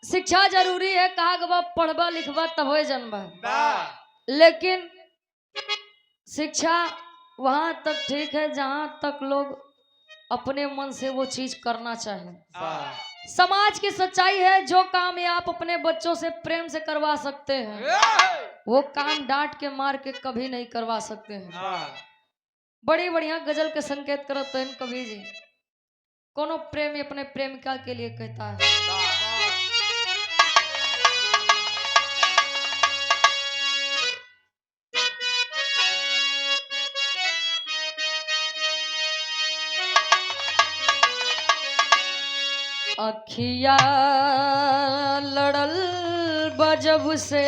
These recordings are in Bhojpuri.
शिक्षा जरूरी है, कहा गवा पढ़बा लिखबा तब हो जन्म, वाह लेकिन शिक्षा वहां तक ठीक है जहां तक लोग अपने मन से वो चीज करना चाहे। वाह समाज की सच्चाई है, जो काम ये आप अपने बच्चों से प्रेम से करवा सकते हैं वो काम डांट के मार के कभी नहीं करवा सकते हैं। वाह बड़ी बढ़िया गजल के संकेत करत हैं कवि जी। कोनो प्रेमी अपने प्रेमिका के लिए कहता है, अखिया लड़ल बजब से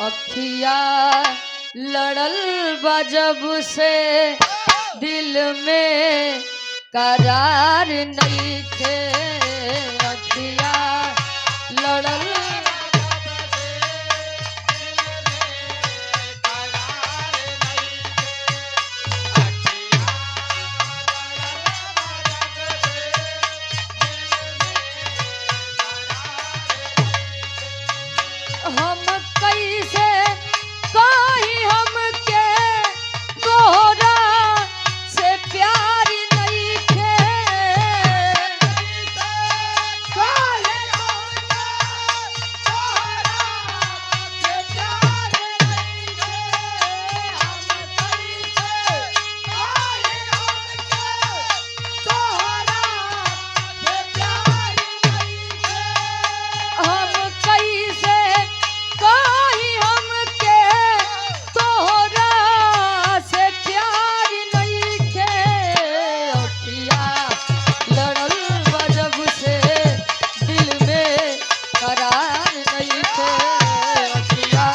अखिया लड़ल बजब से दिल में करार नहीं थे। अखिया लड़ल हम कैसे कहीं हमके तोहरा से प्यार नहीं थे। हम कैसे कहीं हमके तोहरा से प्यार नहीं थे। अखिया लड़ल बजब से दिल में करार नहीं थे। अखिया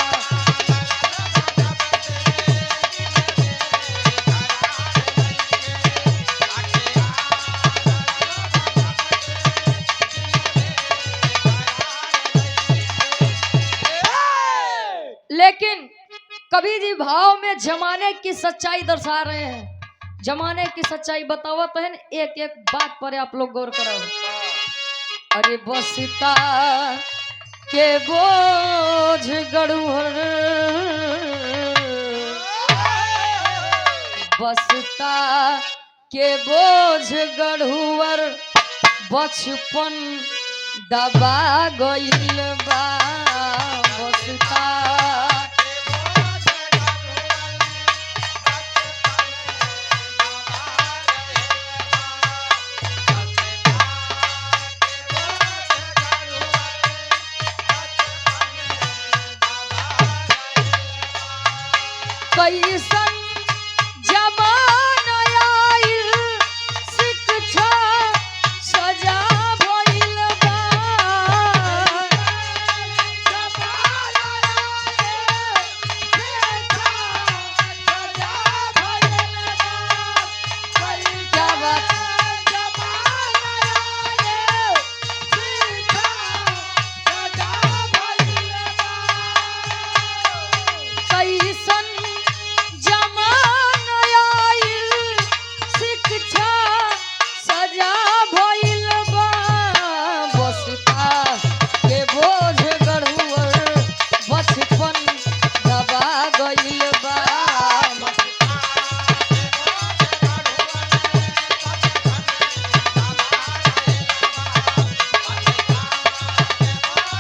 लेकिन कवि जी भाव में जमाने की सच्चाई दर्शा रहे हैं। जमाने की सच्चाई बतावत है, एक एक बात पर आप लोग गौर करो। अरे बसता के बोझ गड़ुहर, बसता के बोझ गढ़ुअर बचपन दबा गइल बा। बसता कैसन जमाना आइल, शिक्षा सजा भइल बा। क्या बात कैसन जमाना आइल, शिक्षा सजा भइल बा। बसता के बोझ गढ़ुअर बचपन दबा गइल बा।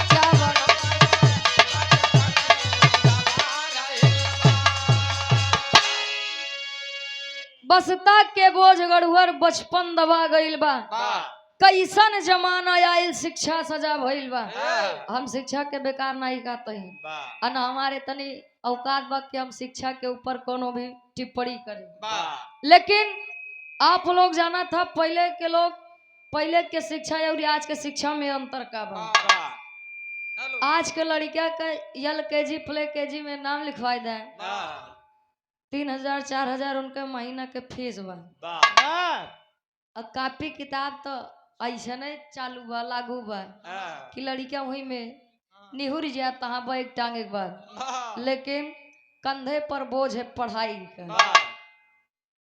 क्या बात बसता के बोझ गढ़ुअर बचपन दबा गइल बा। कैसन जमाना आइल, शिक्षा सजा भइल बा। हम शिक्षा के बेकार नहीं कहते हैं, अन हमारे तनी औकात बा कि हम शिक्षा के ऊपर कोनो भी टिप्पणी करें। लेकिन आप लोग जाना था पहले के लोग, पहले के शिक्षा और आज के शिक्षा में अंतर का बा। आज के लड़का का LKG प्ले KG में नाम लिखवाई दे 3000 4000 उनके महीना के फीस बा। और कॉपी किताब तो ऐसा नहीं चालू बा, लागू बा कि लड़का वही में निहुर जाए तहाँ बैग टांगे के बाद। लेकिन कंधे पर बोझ है पढ़ाई का।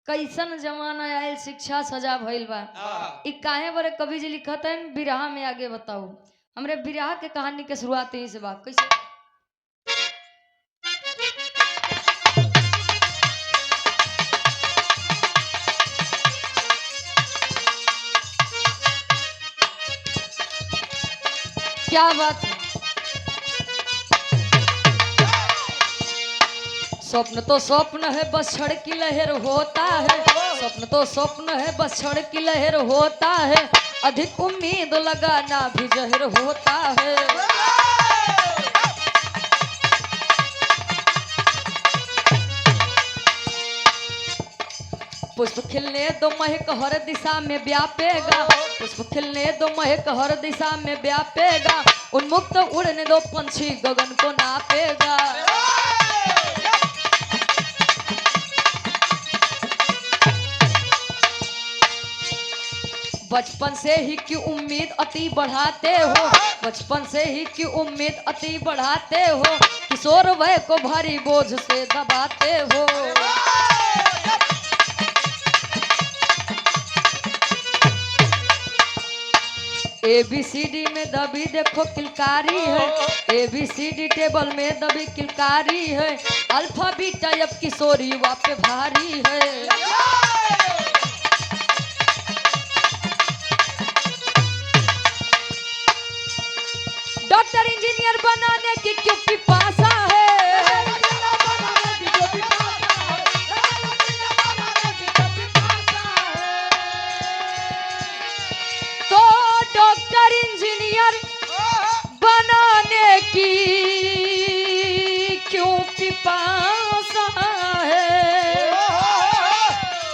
कैसन जमाना आयल शिक्षा सजा भइल बा। इ काहे बरे कवि जी लिखत है बिरहा में, आगे बताऊ। हमरे बिरहा के कहानी के शुरुआत यहीं से बा। कैसे क्या बात है। स्वप्न तो स्वप्न है बस क्षण की लहर होता है, स्वप्न तो स्वप्न है बस क्षण की लहर होता है, अधिक उम्मीद लगाना भी जहर होता है। पुष्प खिलने दो महक हर दिशा में व्यापेगा, पुष्प खिलने दो महक हर दिशा में व्यापेगा, उन्मुक्त उड़ने दो पंछी गगन को नापेगा। बचपन से ही क्यों उम्मीद अति बढ़ाते हो, बचपन से ही क्यों उम्मीद अति बढ़ाते हो, किशोर वय को भारी बोझ से दबाते हो। ABCD में दबी देखो किलकारी है, ABCD टेबल में दबी किलकारी है, अल्फा बीटा अब किशोर युवा पे भारी है। डॉक्टर इंजीनियर बनाने की क्यों पिपासा है, तो डॉक्टर इंजीनियर बनाने की क्यों पिपासा है,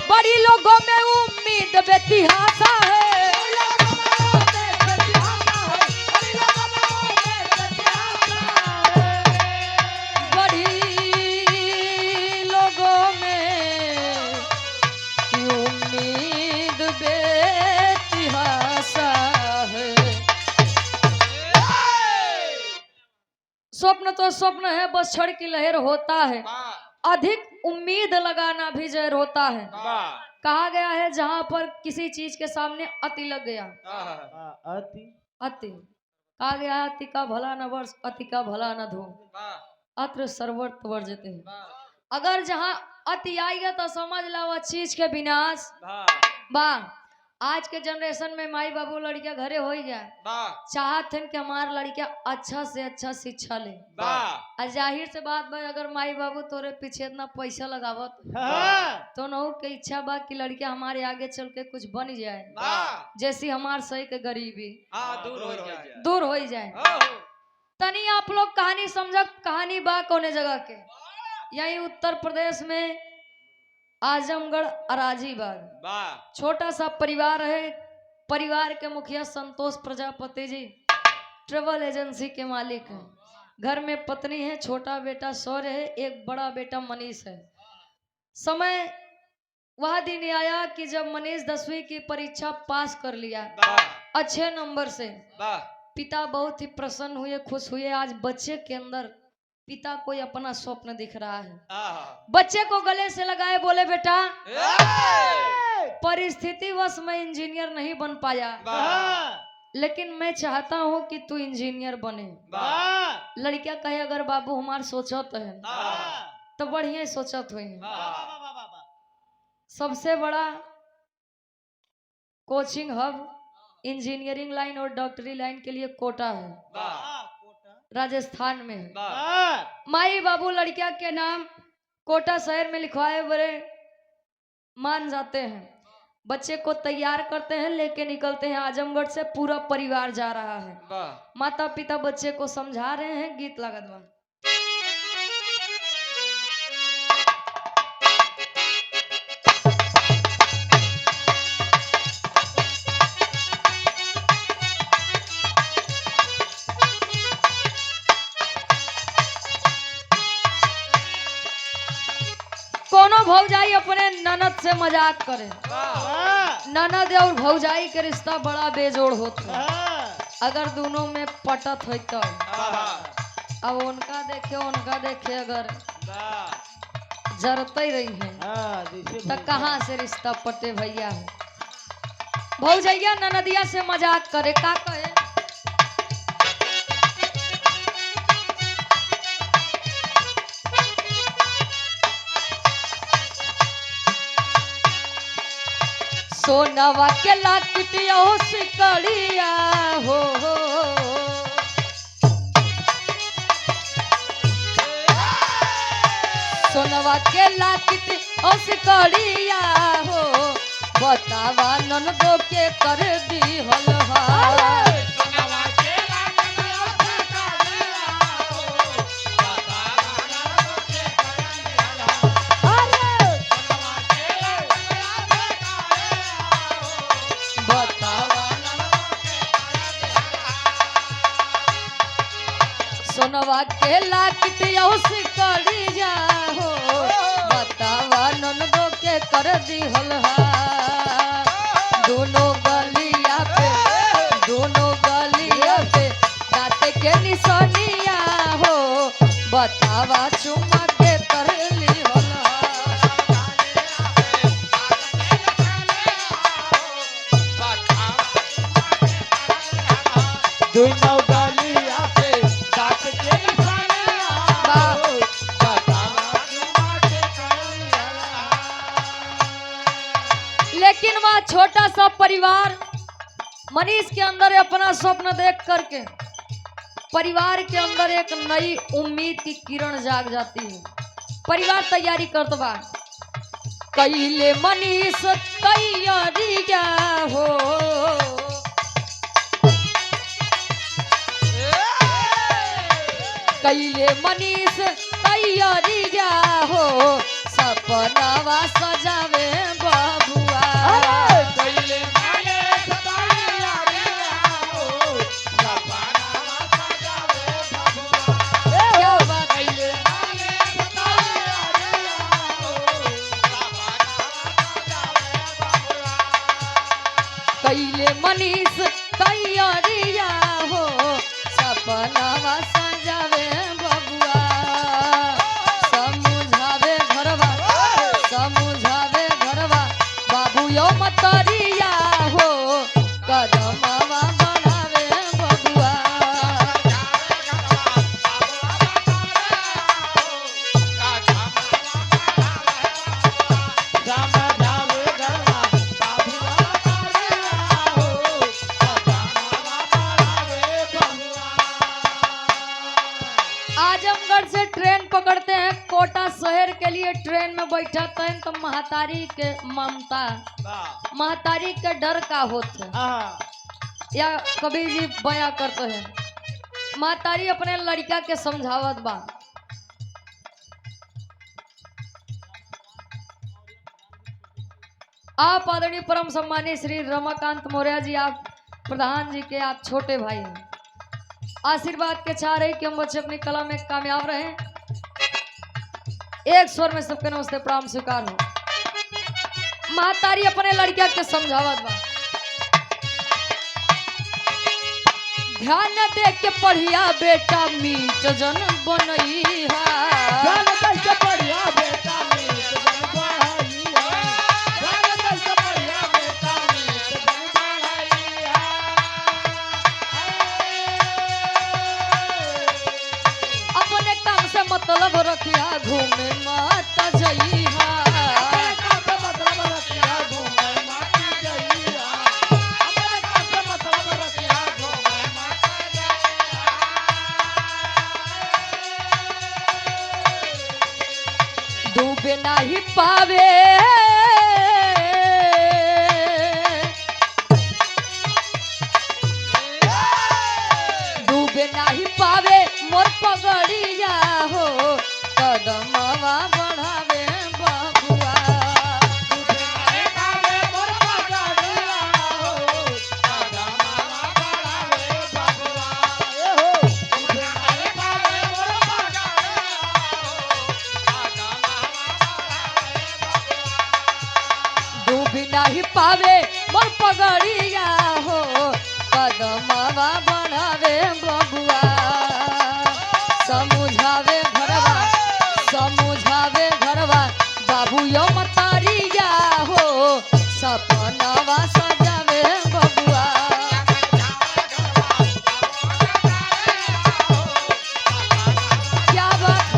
बड़ी लोगों में उम्मीद बेतिहासा है। स्वप्न तो स्वप्न है बस क्षण की लहर होता है, अधिक उम्मीद लगाना भी जहर होता है। कहा गया है जहां पर किसी चीज के सामने अति लग गया, अति कहा गया है अति का भला न वर्ष अति का भला न धो, अत्र सर्वत्र वर्जते हैं। अगर जहां अति आएगा तो समझ लो वह चीज के विनाश बा। आज के जनरेशन में माई बाबू लड़कियां घरे हो गया, चाहते हैं कि हमारा लड़कियां अच्छा से अच्छा शिक्षा ले। जाहिर से बात भाई, अगर माई बाबू तोरे पीछे इतना पैसा लगावत तो न के इच्छा बा कि लड़कियां हमारे आगे चल के कुछ बन जाए, जैसी हमार सही के गरीबी दूर हो जाए। तनी आप लोग कहानी समझ, कहानी बा कोने जगह के, यही उत्तर प्रदेश में आजमगढ़ अराजीबाग छोटा सा परिवार है। परिवार के मुखिया संतोष प्रजापति जी ट्रेवल एजेंसी के मालिक हैं। घर में पत्नी है, छोटा बेटा सौर्य है, एक बड़ा बेटा मनीष है। समय वह दिन आया कि जब मनीष 10वीं की परीक्षा पास कर लिया अच्छे नंबर से, पिता बहुत ही प्रसन्न हुए, खुश हुए। आज बच्चे के अंदर पिता कोई अपना स्वप्न दिख रहा है। बच्चे को गले से लगाए, बोले बेटा परिस्थिति वश मैं इंजीनियर नहीं बन पाया, लेकिन मैं चाहता हूं कि तू इंजीनियर बने। लड़कियां कहे अगर बाबू हमार सोचत है तो बढ़िया सोचत हुए। सबसे बड़ा कोचिंग हब इंजीनियरिंग लाइन और डॉक्टरी लाइन के लिए कोटा है, राजस्थान में है। माई बाबू लड़कियां के नाम कोटा शहर में लिखवाए बड़े मान जाते हैं। बच्चे को तैयार करते हैं, लेके निकलते हैं आजमगढ़ से। पूरा परिवार जा रहा है, माता पिता बच्चे को समझा रहे हैं। गीत लागत बा। कोनो भौजाई अपने ननद से मजाक करे, ननद और भौजाई के रिश्ता बड़ा बेजोड़ होता है। अगर दोनों में पटत हो तो अब उनका देखे अगर जरते ही रही है तो कहाँ से रिश्ता पटे भैया है। भौजैया ननदिया से मजाक करे का कहे सोनवा के लाकिटिया हो सिकड़िया हो सोनवा के लाकिट हो सिकड़िया हो बतावा ननदो के कर दी हलवा सोनवा के लाकिटिया सिकड़िया हो बतावा ननदो के कर दी हलवा दोनों गलिया पे दांत के निशानिया हो बतावा चुमा के कर ली हलवा दोनों गलिया पे दांत के निशानिया हो बतावा चुमा के कर ली हलवा। लेकिन वह छोटा सा परिवार मनीष के अंदर अपना स्वप्न देख करके परिवार के अंदर एक नई उम्मीद की किरण जाग जाती है। परिवार तैयारी करत बा कैले मनीष तैयारी हो कैले मनीष तैयारी हो सपनावा सजावे बाबुआ कैले मनीष तैयारिया हो सपनावा सजावे बबुआ समझावे घरवा बाबू यो मतरिया हो कदमवा बढ़ावे बबुआ आजमगढ़ से ट्रेन पकड़ते हैं कोटा शहर के लिए ट्रेन में बैठते हैं तो महतारी के ममता महतारी के डर का होते या कभी जी बया करते हैं महतारी अपने लड़का के समझावत बा आप आदरणीय परम सम्मानीय श्री रमाकांत मौर्य जी आप प्रधान जी के आप छोटे भाई हैं आशीर्वाद के चाह रहे कि हम बच्चे अपनी कला में कामयाब रहे एक स्वर में सबके नमस्ते प्रणाम स्वीकार हो। महतारी अपने लड़किया के समझावत बा ध्यान दे के पढ़िया बेटा मीट जन बनइहा मतलब रखिया घूमे माता जइहा डूबे नहीं पावे डूबे नहीं पावे मोर पगड़िया हो कदमवा बढ़ावे बाबुआ डूबी नहीं पावे मोर पगड़िया हो कदमवा बढ़ावे बबुआ समझावे घरवा दुयो मतरिया हो सपनवा सजावे बबुआ क्या बात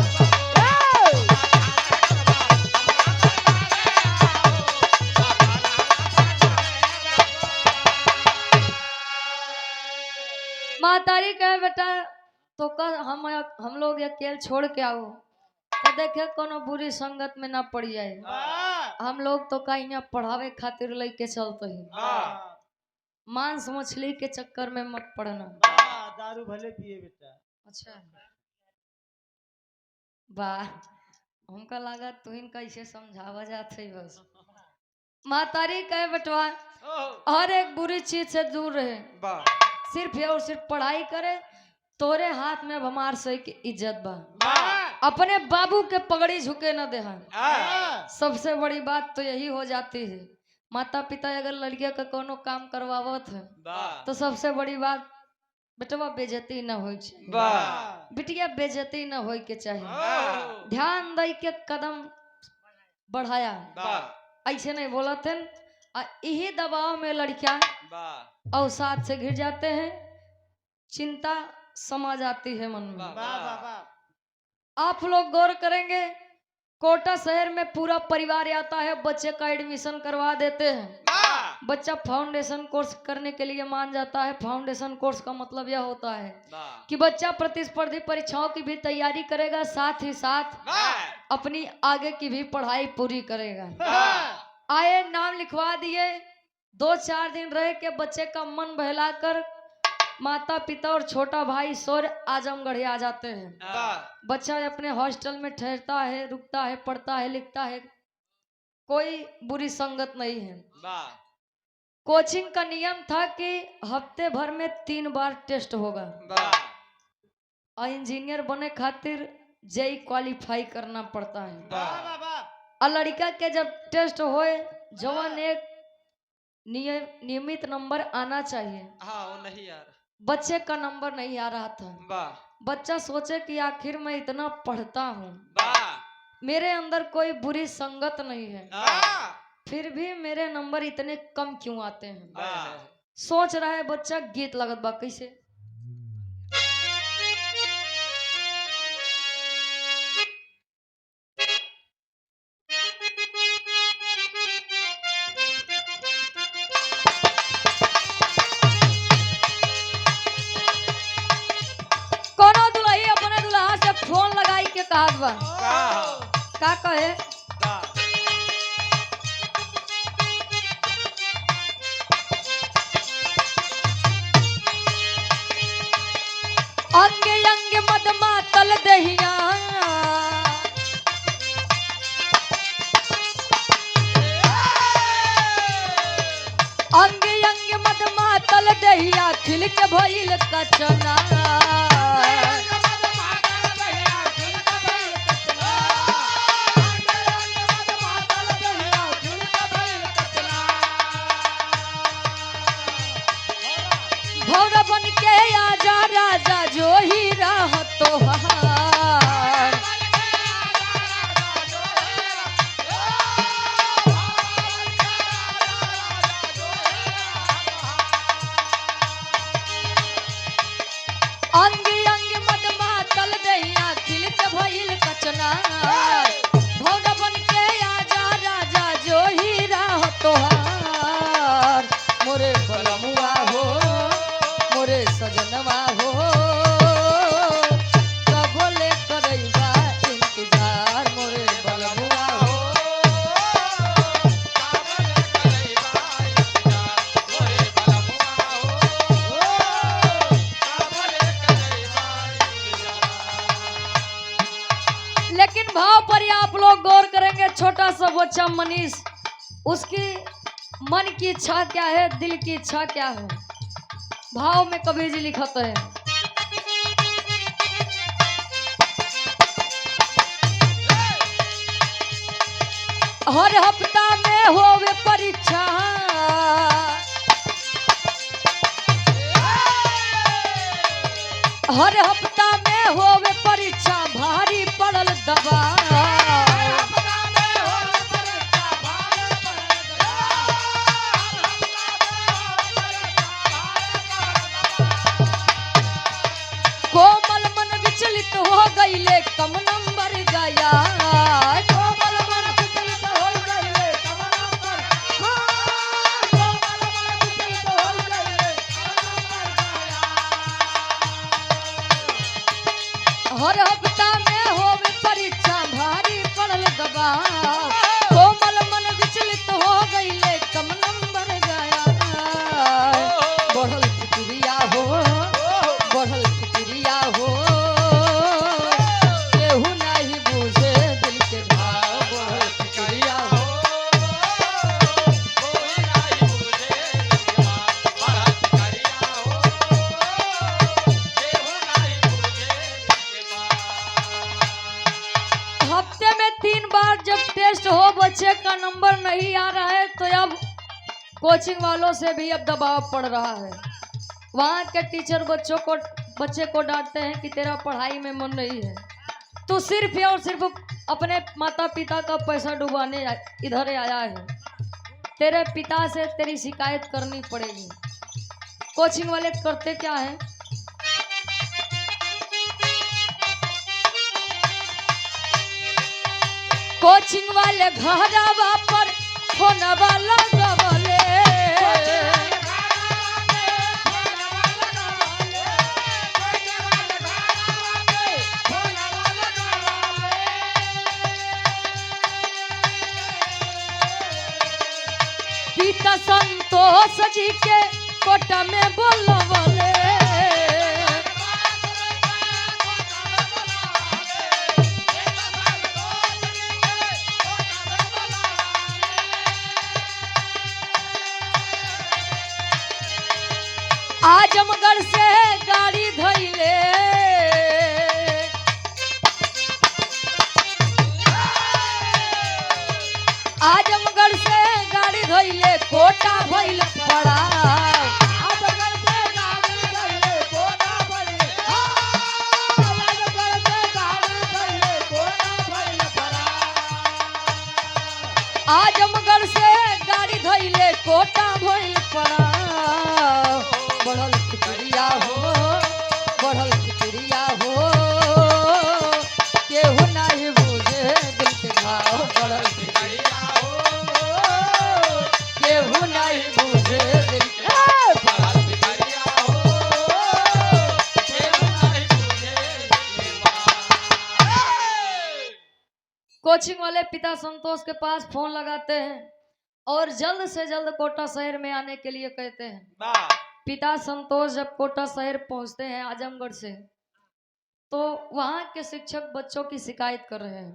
मातारी कहे बेटा तो कल हम लोग ये खेल छोड़ के आओ तो देखे कोनो बुरी संगत में ना पड़ जाए। हम लोग तो कहीं ना पढ़ावे खातिर लेके चलते हैं, मांस मछली के चक्कर में मत पड़ना। दारू भले पिए बेटा। अच्छा वाह हमका लगा तू कैसे समझावा जाते बस। मातारी कहे बेटवा हर एक बुरी चीज से दूर रहे, सिर्फ ये और सिर्फ पढ़ाई करे, तोरे हाथ में हमार से की इज्जत बा, अपने बाबू के पगड़ी झुके न दे। सबसे बड़ी बात तो यही हो जाती है, माता पिता अगर लड़किया का कोनो काम करवावत है तो सबसे बड़ी बात बेटवा बेइज्जती न हो, बिटिया बेइज्जती न हो के चाहिए। ध्यान दे के कदम बढ़ाया, ऐसे नहीं बोला थे। यही दबाव में लड़कियां अवसाद से घिर जाते हैं, चिंता समा जाती है मन में। आप लोग गौर करेंगे कोटा शहर में पूरा परिवार आता है, बच्चे का एडमिशन करवा देते हैं। बच्चा फाउंडेशन कोर्स करने के लिए मान जाता है। फाउंडेशन कोर्स का मतलब यह होता है कि बच्चा प्रतिस्पर्धी परीक्षाओं की भी तैयारी करेगा, साथ ही साथ अपनी आगे की भी पढ़ाई पूरी करेगा। आए नाम लिखवा दिए, 2-4 दिन रह के बच्चे का मन बहलाकर माता पिता और छोटा भाई सौर आजमगढ़ आ जाते हैं। बच्चा अपने हॉस्टल में ठहरता है, रुकता है, पढ़ता है, लिखता है, कोई बुरी संगत नहीं है। कोचिंग का नियम था कि हफ्ते भर में 3 बार टेस्ट होगा और इंजीनियर बने खातिर जेई क्वालिफाई करना पड़ता है। और लड़का के जब टेस्ट होए जवन एक नियमित नंबर आना चाहिए, वो नहीं यार, बच्चे का नंबर नहीं आ रहा था। बच्चा सोचे कि आखिर मैं इतना पढ़ता हूँ, मेरे अंदर कोई बुरी संगत नहीं है, फिर भी मेरे नंबर इतने कम क्यों आते हैं। सोच रहा है बच्चा, गीत लगत बा कैसे। कोनो दुल्ही अपने दुल्हा से फोन लगाई के कहत बा का कहे, अंगे अंगे मद मातल दहिया, अंगे अंगे मद मातल दहिया, खिल के भइल कचना। भौरा बन के आजा राजा जो ही राह तोहार, अंगी अंगी मद मातल दैया, खिल के भइल कचना। भौरा बन के आजा राजा जो ही राह तोहार, मोरे बलमुआ हो मोरे सजनवा हो, कब ले करैबा इंतजार, मोरे बलमुआ हो। लेकिन भाव पर ही आप लोग गौर करेंगे, छोटा सा बच्चा मनीष, उसकी मन की इच्छा क्या है, दिल की इच्छा क्या है। भाव में कबीर जी लिखत है, हर हफ्ता में होवे परीक्षा, हर हफ्ता में होवे परीक्षा, भारी पड़ल दबाव। कम नंबर गया। कोमल मन विचलित हो गइले कम नंबर कोमल मन विचलित हो गइले हर हफ्ता में होवे परीक्षा भारी पड़ल दबाव। कोमल मन विचलित हो गईले कम नंबर गया। बढ़ल फिक्रिया हो बढ़ल फिक्रिया हो केहू नहीं बुझे दिल के भाव। बढ़ल फिक्रिया हो हफ्ते में 3 बार जब टेस्ट हो बच्चे का नंबर नहीं आ रहा है तो अब कोचिंग वालों से भी अब दबाव पड़ रहा है। वहाँ के टीचर बच्चे को डांटते हैं कि तेरा पढ़ाई में मन नहीं है, तो सिर्फ और सिर्फ अपने माता पिता का पैसा डुबाने इधर आया है। तेरे पिता से तेरी शिकायत करनी पड़ेगी। कोचिंग वाले करते क्या है, कोचिंग वाले घरवा पर फोनवा लगवले। पिता संतोष जी के कोटा में बोलवले। आजमगढ़ से गाड़ी धइले आजमगढ़ से गाड़ी धइले कोटा भइल पड़ा। आजमगढ़ से गाड़ी धइले कोटा भइले आजमगढ़ से गाड़ी धइले कोटा भइल पड़ा। आजमगढ़ से गाड़ी धइले कोटा भइल पड़ा। बढ़ल फिक्रिया हो बढ़ल फिक्रिया हो केहू नहीं बुझे दिल के भाव। बढ़ल फिक्रिया हो केहू नहीं बुझे दिल के बढ़ल फिक्रिया हो केहू नहीं बुझे कोचिंग वाले पिता संतोष के पास फोन लगाते हैं और जल्द से जल्द कोटा शहर में आने के लिए कहते हैं। पिता संतोष जब कोटा शहर पहुंचते हैं आजमगढ़ से, तो वहाँ के शिक्षक बच्चों की शिकायत कर रहे हैं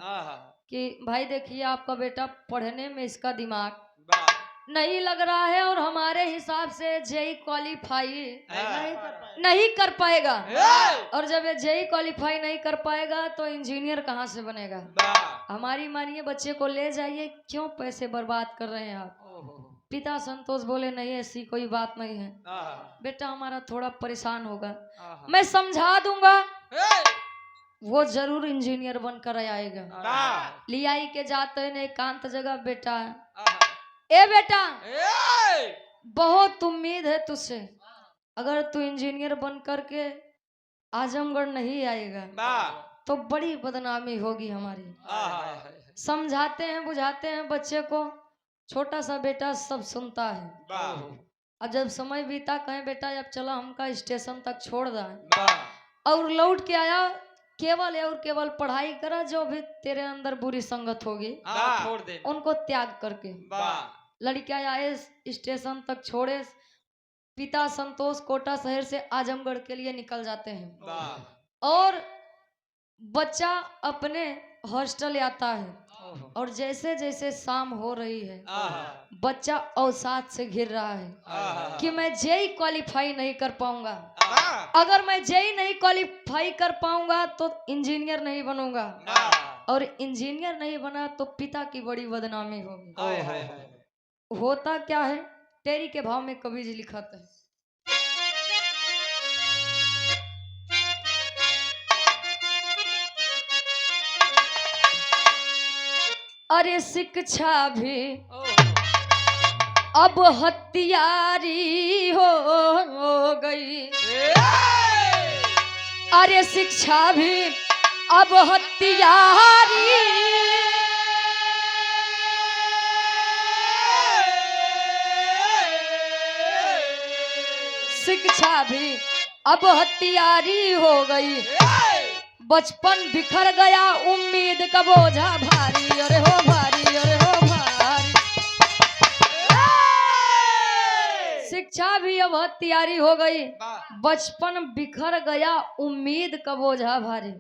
कि भाई देखिए आपका बेटा पढ़ने में इसका दिमाग नहीं लग रहा है और हमारे हिसाब से जेई क्वालिफाई नहीं कर पाएगा। और जब ये जेई क्वालिफाई नहीं कर पाएगा तो इंजीनियर कहाँ से बनेगा। हमारी मानिए बच्चे को ले जाइए, क्यों पैसे बर्बाद कर रहे हैं आप। पिता संतोष बोले नहीं ऐसी कोई बात नहीं है, बेटा हमारा थोड़ा परेशान होगा, मैं समझा दूंगा, वो जरूर इंजीनियर बनकर आएगा। लियाई के जाते हैं एकांत जगह, बेटा ए बेटा बहुत उम्मीद है तुझसे, अगर तू इंजीनियर बन करके आजमगढ़ नहीं आएगा तो बड़ी बदनामी होगी हमारी। समझाते हैं बुझाते हैं बच्चे को, छोटा सा बेटा सब सुनता है। और जब समय बीता कहें बेटा अब चला हमका स्टेशन तक छोड़ दे, और लौट के आया केवल और केवल पढ़ाई करा, जो भी तेरे अंदर बुरी संगत होगी छोड़ दे उनको त्याग करके। लड़कियां आए स्टेशन तक छोड़े, पिता संतोष कोटा शहर से आजमगढ़ के लिए निकल जाते हैं और बच्चा अपने हॉस्टल आता है। और जैसे जैसे शाम हो रही है बच्चा अवसाद से घिर रहा है कि मैं जेई क्वालिफाई नहीं कर पाऊंगा, अगर मैं जेई नहीं क्वालिफाई कर पाऊंगा तो इंजीनियर नहीं बनूंगा, और इंजीनियर नहीं बना तो पिता की बड़ी बदनामी होगी। होता क्या है, तेरी के भाव में कवि जी लिखते हैं, अरे शिक्षा भी अब हथियारी हो गई, अरे शिक्षा भी अब हथियारी शिक्षा भी अब हथियारी हो गई, बचपन बिखर गया उम्मीद का बोझा भारी, अरे हो भारी, अरे हो भारी। शिक्षा भी अब हथियारी हो गई, बचपन बिखर गया उम्मीद का बोझा भारी।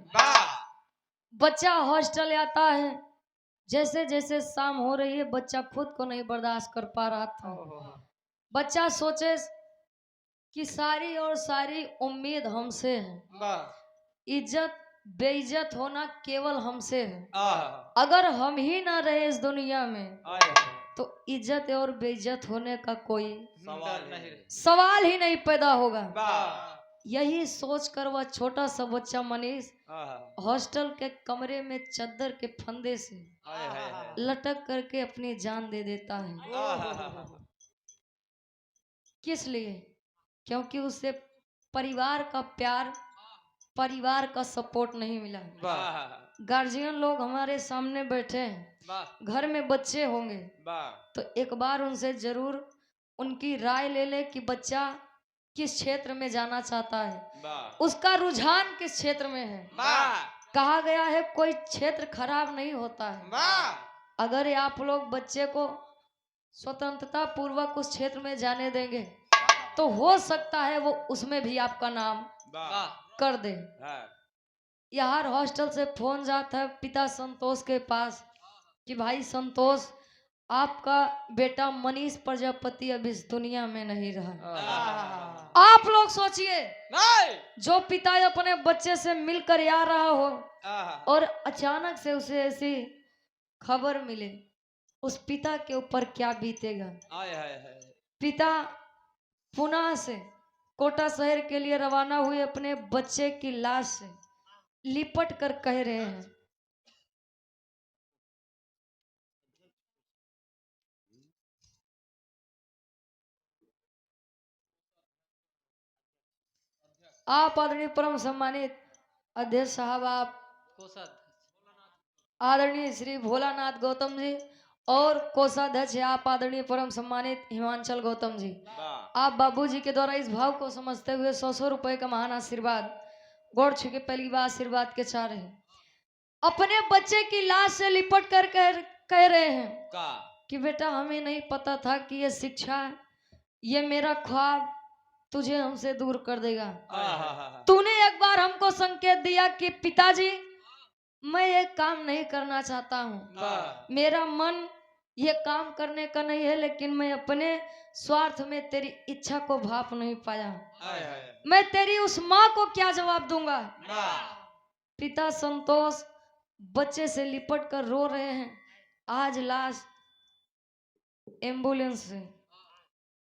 बच्चा हॉस्टल आता है, जैसे जैसे शाम हो रही है बच्चा खुद को नहीं बर्दाश्त कर पा रहा था। बच्चा सोचे कि सारी और सारी उम्मीद हमसे है, इज्जत बेइज्जत होना केवल हमसे है। अगर हम ही ना रहे इस दुनिया में तो इज्जत और बेइज्जत होने का कोई सवाल ही नहीं पैदा होगा। यही सोचकर वह छोटा सा बच्चा मनीष हॉस्टल के कमरे में चद्दर के फंदे से लटक करके अपनी जान दे देता है। किस लिए? क्योंकि उसे परिवार का प्यार, परिवार का सपोर्ट नहीं मिला। गार्जियन लोग हमारे सामने बैठे हैं, घर में बच्चे होंगे तो एक बार उनसे जरूर उनकी राय ले ले कि बच्चा किस क्षेत्र में जाना चाहता है, उसका रुझान किस क्षेत्र में है। कहा गया है कोई क्षेत्र खराब नहीं होता है। अगर आप लोग बच्चे को स्वतंत्रता पूर्वक उस क्षेत्र में जाने देंगे तो हो सकता है वो उसमें भी आपका नाम कर दे। यार हॉस्टल से फोन जाता है पिता संतोष के पास कि भाई संतोष, आपका बेटा मनीष प्रजापति अब इस दुनिया में नहीं रहा। आप लोग सोचिए, जो पिता अपने बच्चे से मिलकर आ रहा हो और अचानक से उसे ऐसी खबर मिले, उस पिता के ऊपर क्या बीतेगा। पिता पुणे से कोटा शहर के लिए रवाना हुए, अपने बच्चे की लाश से लिपट कर कह रहे हैं, आप आदरणीय परम सम्मानित अध्यक्ष साहब, आप आदरणीय श्री भोलानाथ गौतम जी और कोषाध्यक्ष आप आदरणीय परम सम्मानित हिमांचल गौतम जी, आप बाबूजी के द्वारा इस भाव को समझते हुए 100 रुपए का महान आशीर्वाद गौर छू के पहली बार आशीर्वाद के चाह रहे हैं। अपने बच्चे की लाश से लिपट कर कह रहे हैं कि बेटा हमें नहीं पता था कि ये शिक्षा, ये मेरा ख्वाब तुझे हमसे दूर कर देगा। तूने एक बार हमको संकेत दिया कि पिताजी मैं ये काम नहीं करना चाहता हूँ, मेरा मन ये काम करने का नहीं है, लेकिन मैं अपने स्वार्थ में तेरी इच्छा को भाप नहीं पाया। मैं तेरी उस माँ को क्या जवाब दूंगा। पिता संतोष बच्चे से लिपट कर रो रहे हैं। आज लाश एम्बुलेंस से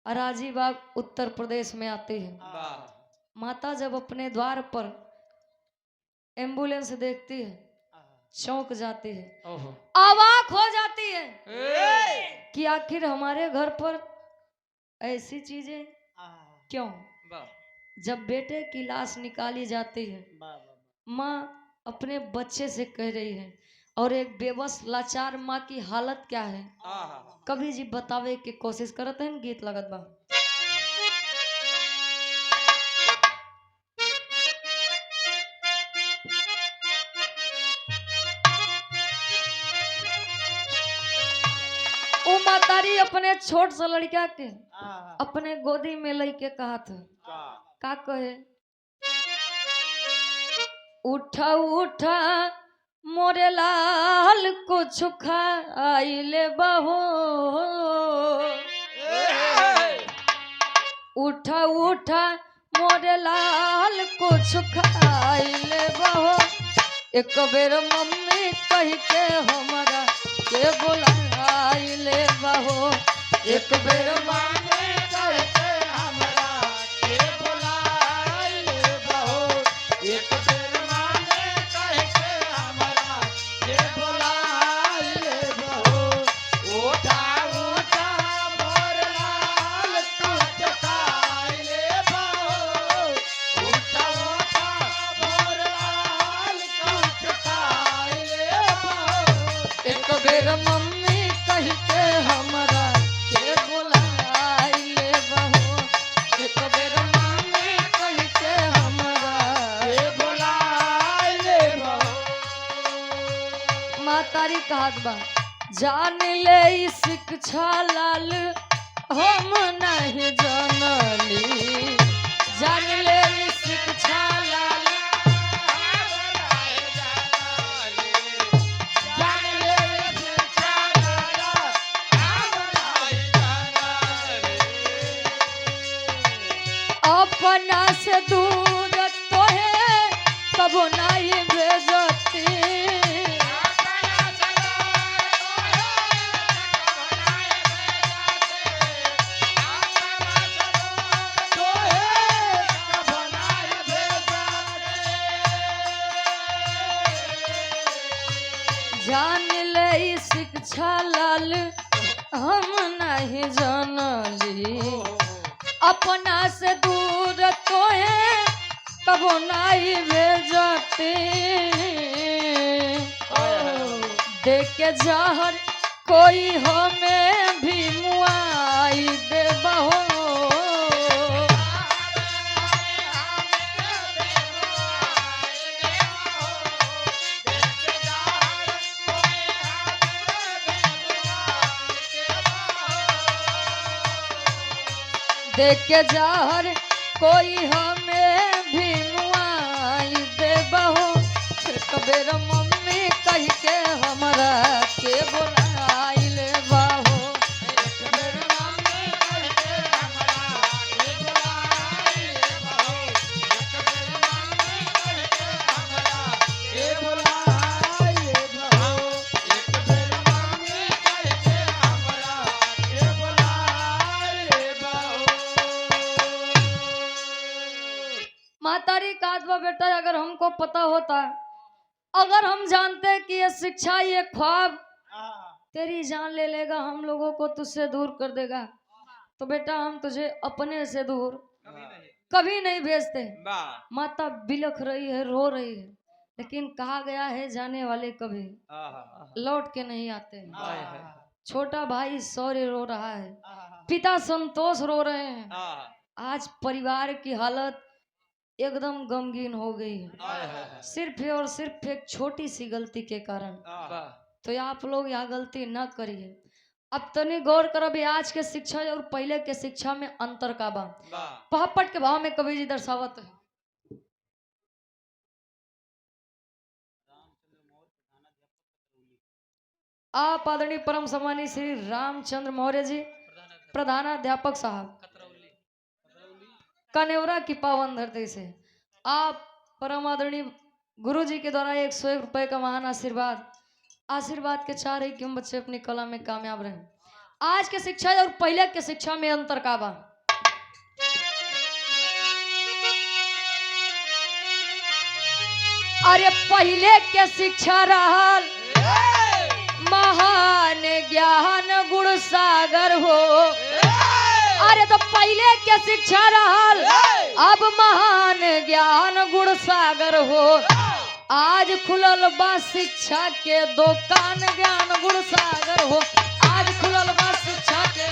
अराजीबाग उत्तर प्रदेश में आती है। माता जब अपने द्वार पर एम्बुलेंस देखती है चौंक जाती है, अवाक हो जाती है कि आखिर हमारे घर पर ऐसी चीजें क्यों। जब बेटे की लाश निकाली जाती है, माँ अपने बच्चे से कह रही है, और एक बेबस लाचार माँ की हालत क्या है कभी जी बतावे की कोशिश करते हैं। गीत लगत बा। वो मातारी अपने छोट सा लड़का के अपने गोदी में लेके कहा था, का कहे, उठा उठा मोरे लाल कुछ खाइले बहो, उठा उठा मोरे लाल कुछ खाइले बहो, एक बेर मम्मी कह के हमरा के बुलाइले बहो, एक बेर मम्मी कह के हमरा के बुलाइले बहो, एक बेर मम्मी कह के हमरा के बुलाइले बहो, उठा उठा मोर लाल कुछ खाइले बहो, उठा उठा मोर लाल कुछ खाइले महतारी कहत बा जान ले ई शिक्षा लाल हम नहीं जानली जान ले ई शिक्षा लाल अपना से दूर तो है कबो नहीं भेजती जान ले ई शिक्षा लाल हम नहीं जानली अपना से दूर तो है कबो नहीं भेजते देख के जहर कोई हमें भी मुआई दे बहो देख के जहर कोई हमें भी मुआई दे बहो कबेर मम्मी कह के हमरा के बोलाई ले बहो महतारी काजबा बेटा अगर हमको पता होता अगर हम जानते कि ये शिक्षा ये ख्वाब तेरी जान ले लेगा हम लोगों को तुझसे दूर कर देगा तो बेटा हम तुझे अपने से दूर कभी नहीं भेजते माता बिलख रही है रो रही है लेकिन कहा गया है जाने वाले कभी लौट के नहीं आते छोटा भाई शौर्य रो रहा है पिता संतोष रो रहे हैं आज परिवार की हालत एकदम गमगीन हो गई है सिर्फ और सिर्फ एक छोटी सी गलती के कारण तो आप लोग यह गलती न करिए अब तनी गौर कर अभी आज के शिक्षा और पहले के शिक्षा में अंतर का बा पहापट के भाव में कवि जी दर्शावत है आप आदरणीय परम सम्मानी श्री रामचंद्र मौर्य जी प्रधानाध्यापक साहब कनेवरा की पावन धरती से आप परम आदरणीय गुरु जी के द्वारा 101 रुपए का महान आशीर्वाद के चाह रही कि हम बच्चे अपनी कला में कामयाब रहे आज के शिक्षा और पहले के शिक्षा में अंतर का बा अरे पहले के शिक्षा रहल महान ज्ञान गुण सागर हो अरे तो पहले के शिक्षा रहल अब महान ज्ञान गुण सागर हो आज खुलल बा शिक्षा के दुकान ज्ञान गुण सागर हो आज खुलल बा शिक्षा के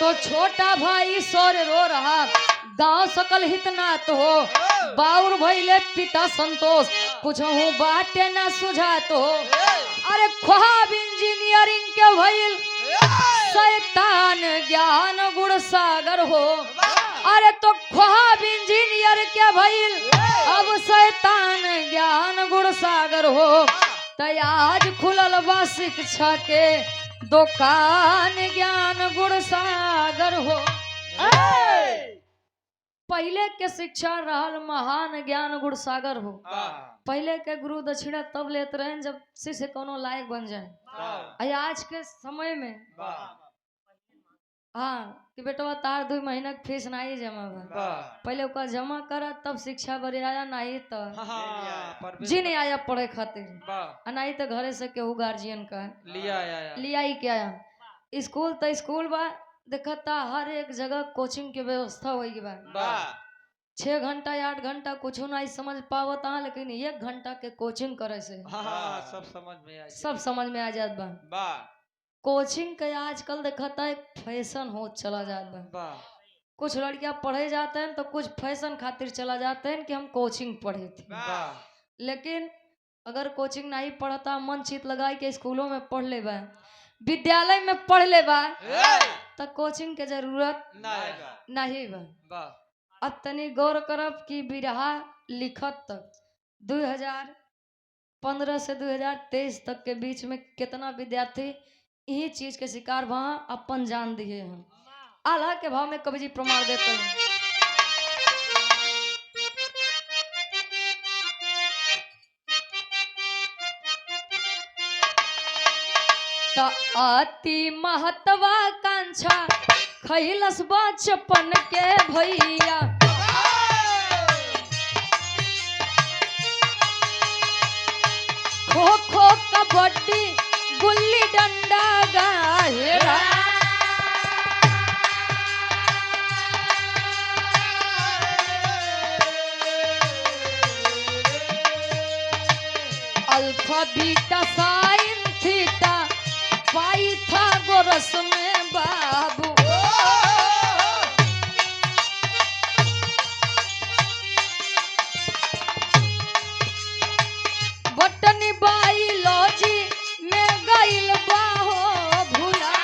तो छोटा भाई सौर रो रहा गांव सकल हितनाथ हो बाउर भइले पिता संतोष कुछ हूँ बाटे ना सुझात हो अरे ख्वाब इंजीनियरिंग के भइल शैतान ज्ञान गुण सागर हो अरे तो ख्वाब इंजीनियर के भइल अब शैतान ज्ञान गुण सागर हो तो आज खुलल बा शिक्षा के दुकान ज्ञान गुण सागर हो पहले के शिक्षा रहल महान ज्ञान गुण सागर हो पहले के गुरु दक्षिणा तब लेते रहे जब शिष्य कोनो लायक बन जाए आज के समय में हाँ कि बेटा तार 2 महीना की फीस नहीं जमा बा पहले ओका जमा करा तब शिक्षा बड़े आया नहीं तो जी नहीं आया पढ़े खातिर नहीं तो घरे से केहू गार्जियन का लिया ही क्या आया स्कूल तो स्कूल बा देखता हर एक जगह कोचिंग के व्यवस्था हो बा 6 घंटा 8 घंटा कुछ नहीं समझ पावत हाँ, लेकिन 1 घंटा के कोचिंग करे से हाँ सब समझ में आ सब समझ में आ जात बा। बा कोचिंग के आजकल देखता है फैशन हो चला जात बा। बा कुछ लड़कियां पढ़े जाते हैं तो कुछ फैशन खातिर चला जाते हैं कि हम कोचिंग पढ़े थे, बा लेकिन अगर कोचिंग नहीं पढ़ता मन चित लगाई के स्कूलों में पढ़ ले बा, विद्यालय में पढ़ ले बा, तो कोचिंग के जरूरत नहीं बा। बा अब तनी गौर करब कि बिरहा लिखत तक 2015 से 2023 तक के बीच में कितना विद्यार्थी यही चीज के शिकार वहां अपन जान दिए हैं। आल्हा के भाव में कवि जी प्रमाण देते हैं। त अति महत्वाकांक्षा खैलस बचपन के भैया, खो खो कबड्डी गुल्ली डंडा गाहेरा, alpha beta sine theta Pythagoras में बाबू, बटनी बायोलॉजी में गइल बा हो भूला,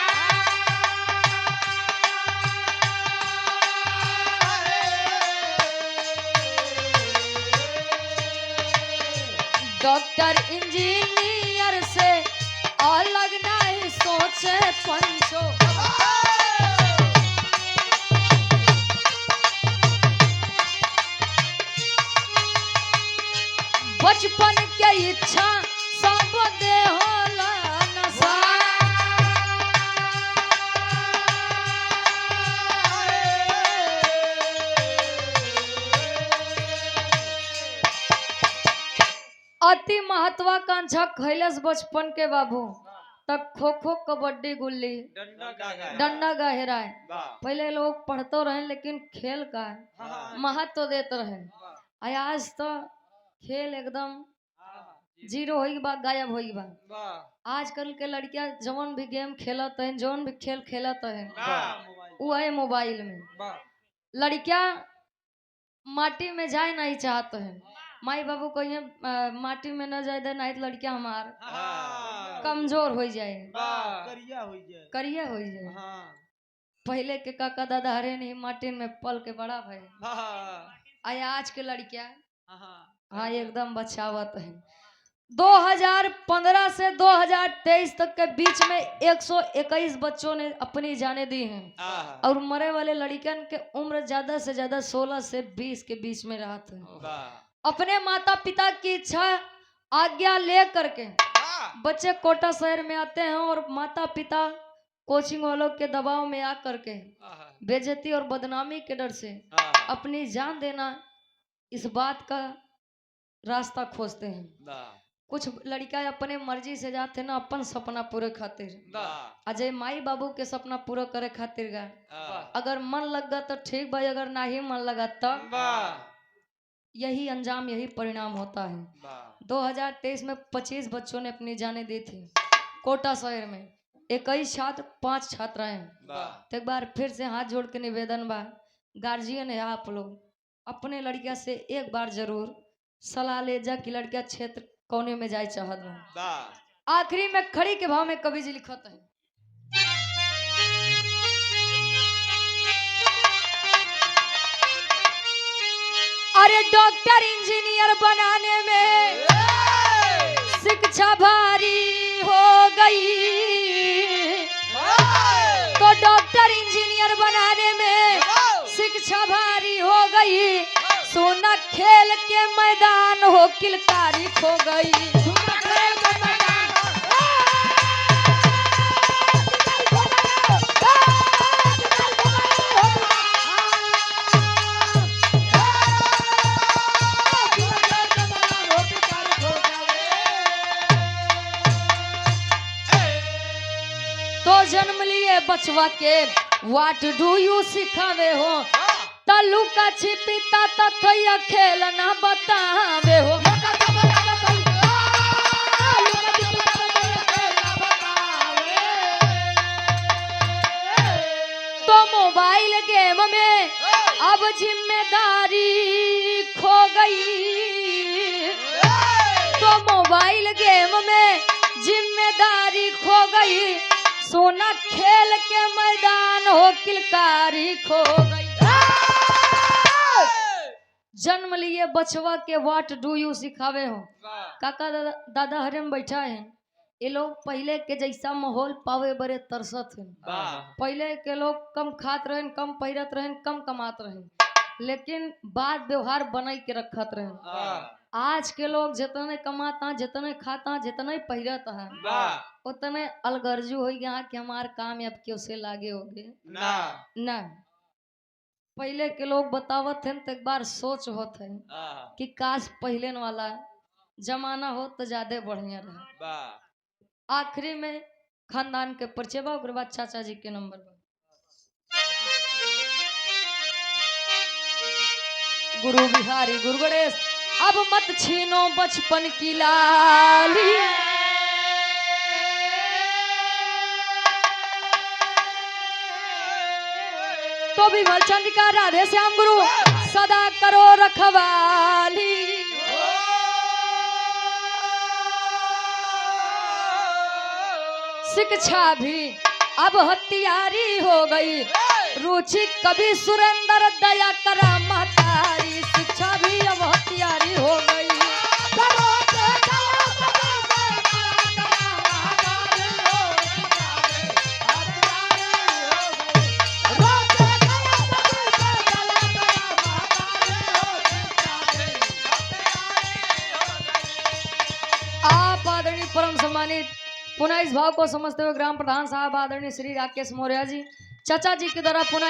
डॉक्टर इंजीनियर से अलग नहीं सोचे पंचो, बचपन के इच्छा सब दे होला नशा, अति महत्वाकांक्षा खैलस बचपन के बाबू तक खो खो कबड्डी गुल्ली डंडा गहरा है। पहले लोग पढ़ते रहे लेकिन खेल का महत्व देते रहे, आज तो खेल एकदम जीरो हो बा, गायब हो बा। आजकल के लड़कियां जवन भी गेम खेलत है, जवन भी खेल खेलत है वो है मोबाइल में। लड़कियां माटी में जाए नहीं चाहते हैं, माई बाबू कहिए माटी में न जाए दे, नहीं तो लड़कियां हमार कमजोर हो जाए, करिया हो जाए। पहले के काका दादा हरे नहीं माटी में पल के बड़ा भाई, आज के लड़कियां हाँ एकदम बचावत है। 2015 से 2023 तक के बीच में 121 बच्चों ने अपनी जानें दी हैं, और मरे वाले लड़कियों के उम्र ज्यादा से ज्यादा 16 से 20 के बीच में रहा था। अपने माता पिता की इच्छा आज्ञा ले करके बच्चे कोटा शहर में आते हैं, और माता पिता कोचिंग वालों के दबाव में आकर के बेइज्जती और बदनामी के डर से अपनी जान देना इस बात का रास्ता खोजते हैं। कुछ लड़कियां अपने मर्जी से जाते ना अपन सपना पूरे खातिर, अजय माई बाबू के सपना पूरा करे खातिर गा। अगर मन लग गया तो ठीक भाई, अगर नहीं मन लगा तब यही अंजाम यही परिणाम होता है। 2023 में 25 बच्चों ने अपनी जानें दी थी कोटा शहर में, 21 छात्र 5 छात्राएं। तो एक बार फिर से हाथ जोड़ के निवेदन बा, गार्जियन है आप लोग अपने लड़किया से एक बार जरूर सलाह ले जा कि लड़किया क्षेत्र कोने में जाए चाहत बा। आखिरी में खड़ी के भाव में कवि जी लिखत है, अरे डॉक्टर इंजीनियर बनाने में शिक्षा भारी हो गई, तो डॉक्टर इंजीनियर बनाने में शिक्षा भारी हो गई, सोना खेल के मैदान हो किलकारी खो गई। तो जन्म लिए बचवा के व्हाट डू यू सिखावे हो, तलू का छिपिता तथैया खेल ना बतावे हो तो मोबाइल गेम में अब जिम्मेदारी खो गई तो मोबाइल गेम में जिम्मेदारी खो गई सोना खेल के मैदान हो किलकारी खो गई जन्म लिए बचवा के व्हाट डू यू सिखावे हो काका दादा हरे में बैठा है ये लोग पहले के जैसा माहौल पावे बड़े तरसत हैं पहले के लोग कम खात रहे कम पहिरत रहे कम कमात रहे लेकिन बात व्यवहार बनाई के रखत रहे आज के लोग जितने कमाता जितने खाता जितने पहिरत है उतने अलगर्जू हो गया कि हमार काम अब क्यों से लागे हो गए ना पहले के लोग बतावत हैं तो एक बार सोच होत है कि काश पहले वाला जमाना हो तो ज्यादा बढ़िया रहे आखिरी में खानदान के परिचय बा ओकरे बाद चाचा जी के नंबर बा गुरु बिहारी गुरु गणेश अब मत छीनो बचपन की लाली तो भी चंद्रिका राधे श्याम गुरु सदा करो रखवाली शिक्षा भी अब हथियारी हो गई रुचि कभी सुरेंद्र दया करा महतारी शिक्षा भी अब हथियारी हो गई आप आदरणीय परम सम्मानित पुनः इस भाव को समझते हुए ग्राम प्रधान साहब आदरणीय श्री राकेश मौर्य जी चाचा जी के द्वारा पुनः